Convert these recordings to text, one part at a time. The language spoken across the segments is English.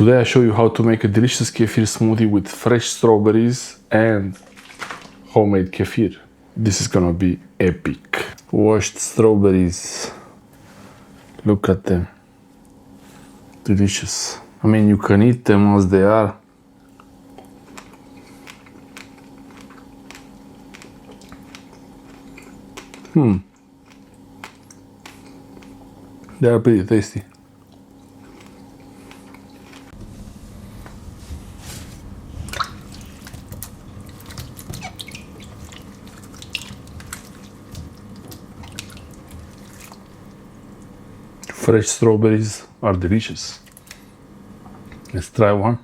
Today I show you how to make a delicious kefir smoothie with fresh strawberries and homemade kefir. This is gonna be epic. Washed strawberries. Look at them. Delicious. I mean, you can eat them as they are. They are pretty tasty. Fresh strawberries are delicious. Let's try one.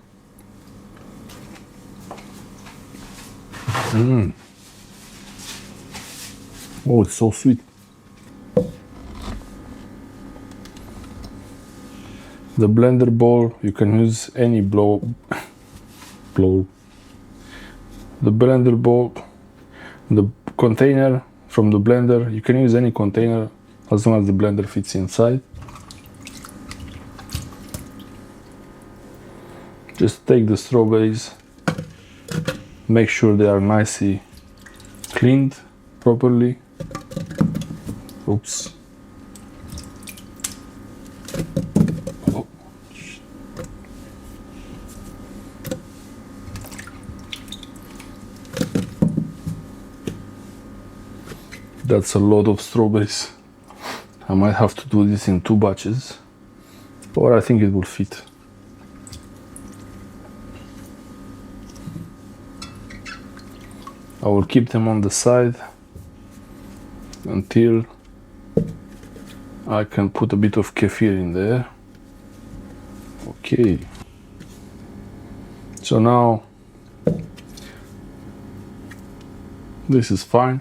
Oh, it's so sweet. The blender bowl, you can use any blow. The blender bowl, the container from the blender, you can use any container as long as the blender fits inside. Just take the strawberries, make sure they are nicely cleaned properly. Oops. Oh. That's a lot of strawberries. I might have to do this in 2 batches, or I think it will fit. I will keep them on the side until I can put a bit of kefir in there. Okay. So now this is fine.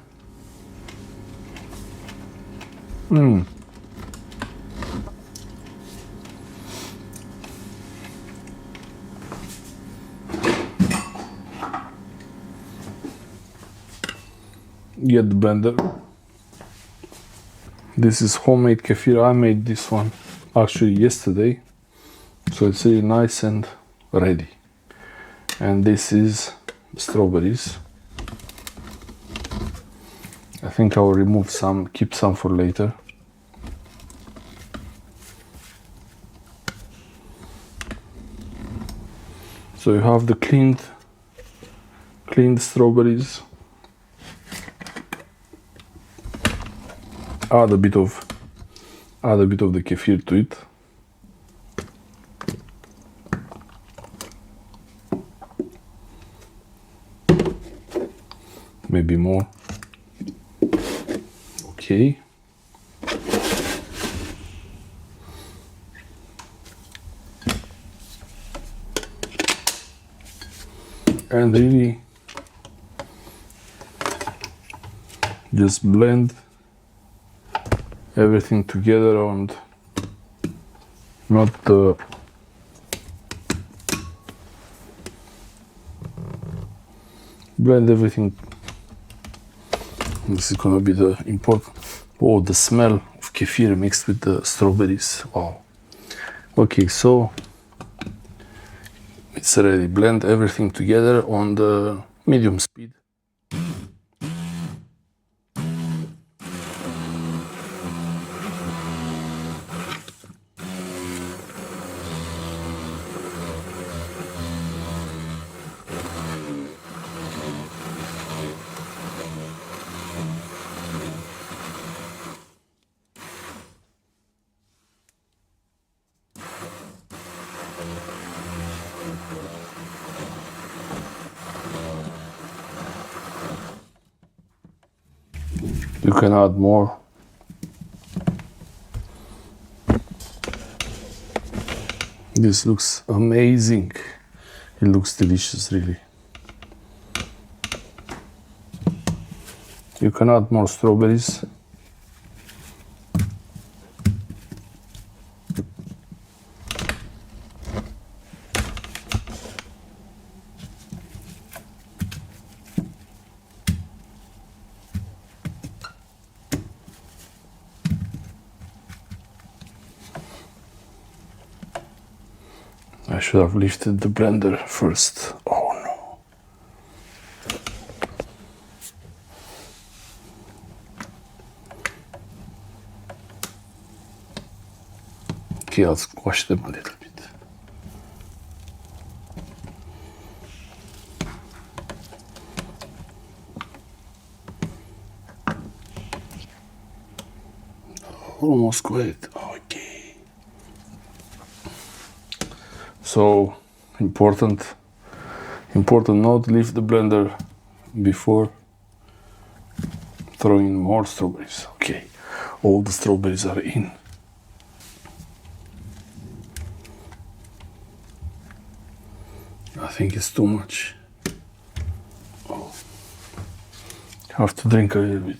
Get the blender. This is homemade kefir. I made this one actually yesterday, so it's really nice and ready. And this is strawberries. I think I will remove some, keep some for later. So you have the cleaned strawberries. Add a bit of the kefir to it. Maybe more. Okay. And really just blend everything together and not blend everything. This is gonna be the important. Oh, the smell of kefir mixed with the strawberries. Wow. Okay, so it's ready. Blend everything together on the medium speed. You can add more. This looks amazing. It looks delicious, really. You can add more strawberries. I should have lifted the blender first. Oh no. Okay, I'll squash them a little bit. Almost quit. Okay. So important note: leave the blender before throwing more strawberries. Okay, all the strawberries are in. I think it's too much. Oh. Have to drink a little bit.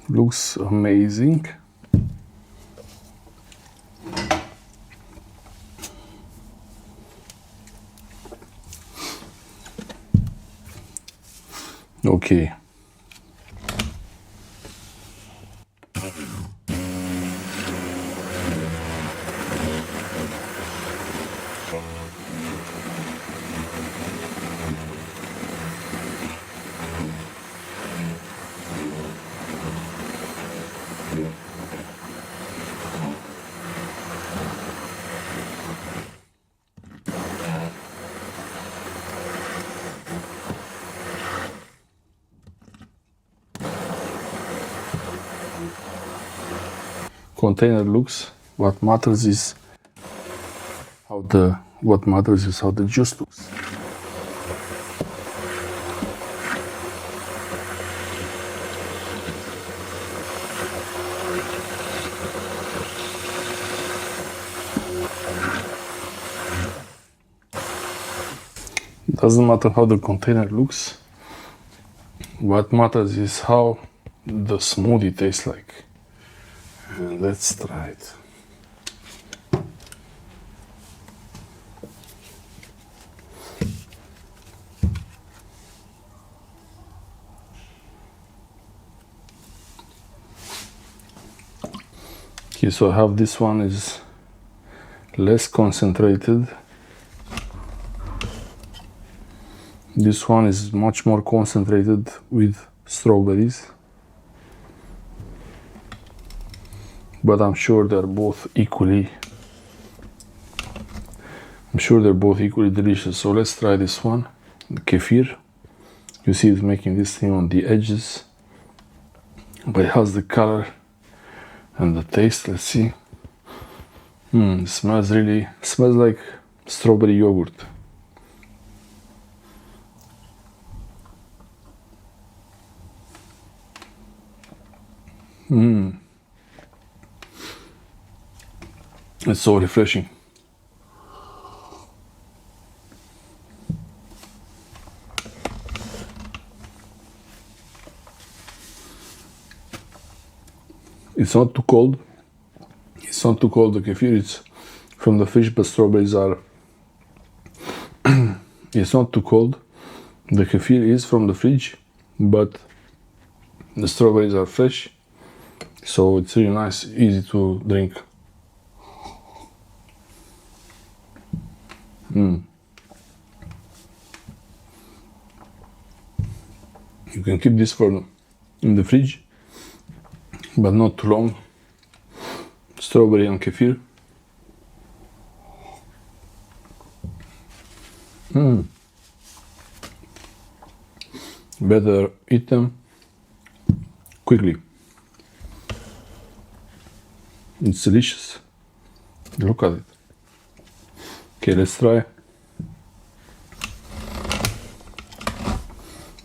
Looks amazing. Okay. Container looks. What matters is how the juice looks. Doesn't matter how the container looks. What matters is how the smoothie tastes like. And let's try it. Okay, so I have this one is less concentrated. This one is much more concentrated with strawberries. But I'm sure they're both equally delicious. So let's try this one, the kefir. You see it's making this thing on the edges, but it has the color and the taste. Let's see. It smells like strawberry yogurt. It's so refreshing. It's not too cold. The kefir is from the fridge, but strawberries are. It's not too cold. The kefir is from the fridge, but the strawberries are fresh. So it's really nice, easy to drink. You can keep this in the fridge, but not too long. Strawberry and kefir. Better eat them quickly. It's delicious. Look at it. Okay, let's try.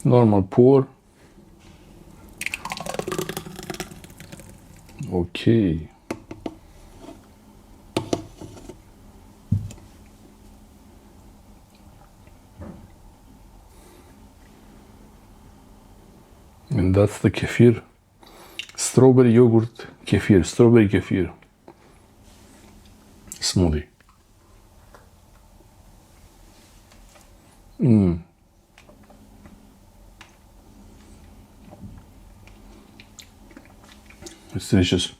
Normal pour. Okay. And that's the kefir. Strawberry yogurt kefir, strawberry kefir. smoothie. It's delicious.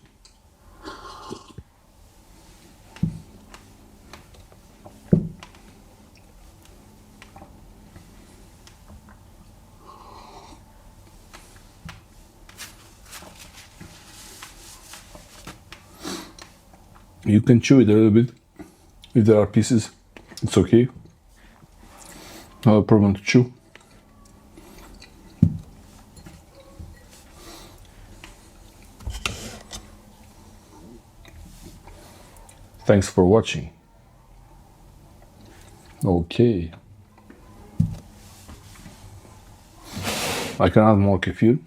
You can chew it a little bit. If there are pieces, it's okay. Not a problem to chew. Thanks for watching. Okay. I can add more kefir,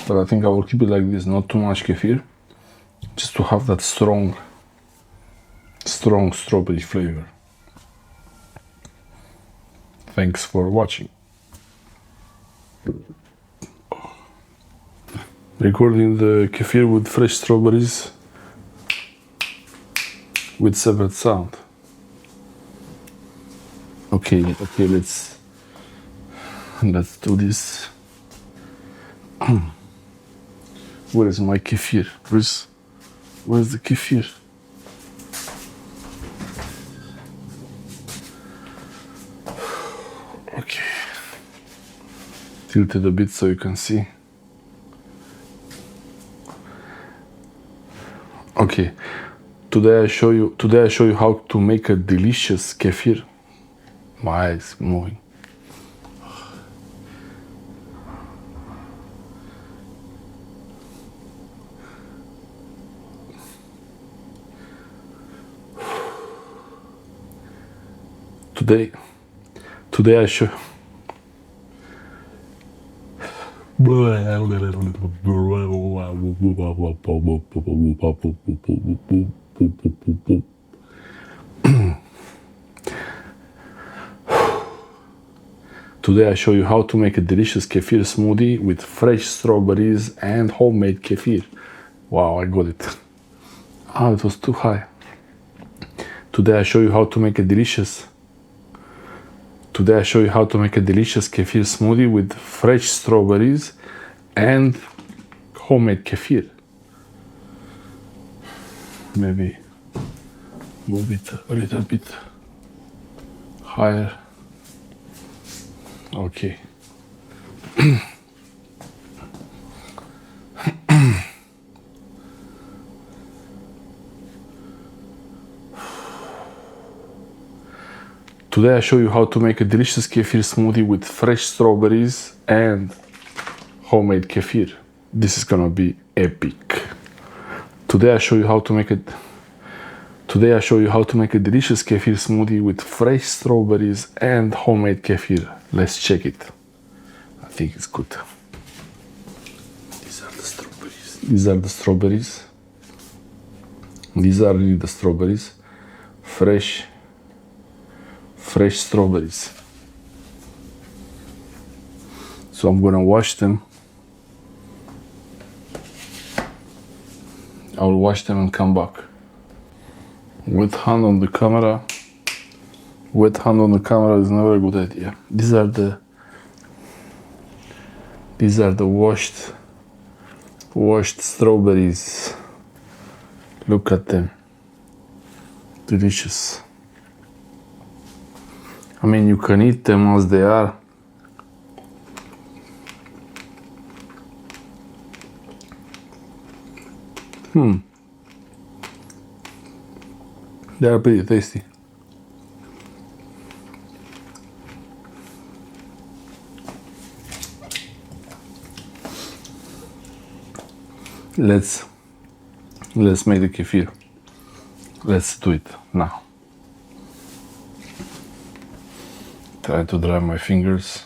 but I think I will keep it like this, not too much kefir, just to have that strong strawberry flavor. Thanks for watching. Recording the kefir with fresh strawberries with separate sound. Okay, let's do this. Where is my kefir? Where's the kefir? Okay. Tilt it a bit so you can see. Okay. Today I show you how to make a delicious kefir. My eyes moving. Today I show Today I show you how to make a delicious kefir smoothie with fresh strawberries and homemade kefir. Wow, I got it. Ah, it was too high. Today I show you how to make a delicious kefir smoothie with fresh strawberries and homemade kefir. Maybe move it a little bit higher. Okay. Today I show you how to make a delicious kefir smoothie with fresh strawberries and homemade kefir. This is gonna be epic. Today I show you how to make a delicious kefir smoothie with fresh strawberries and homemade kefir. Let's check it. I think it's good. These are the strawberries. These are really the strawberries. Fresh strawberries. So I'm gonna wash them. I'll wash them and come back. Wet hand on the camera is never a good idea. These are the washed strawberries. Look at them. Delicious. I mean, you can eat them as they are. They are pretty tasty. Let's make the kefir. Let's do it now. Try to dry my fingers.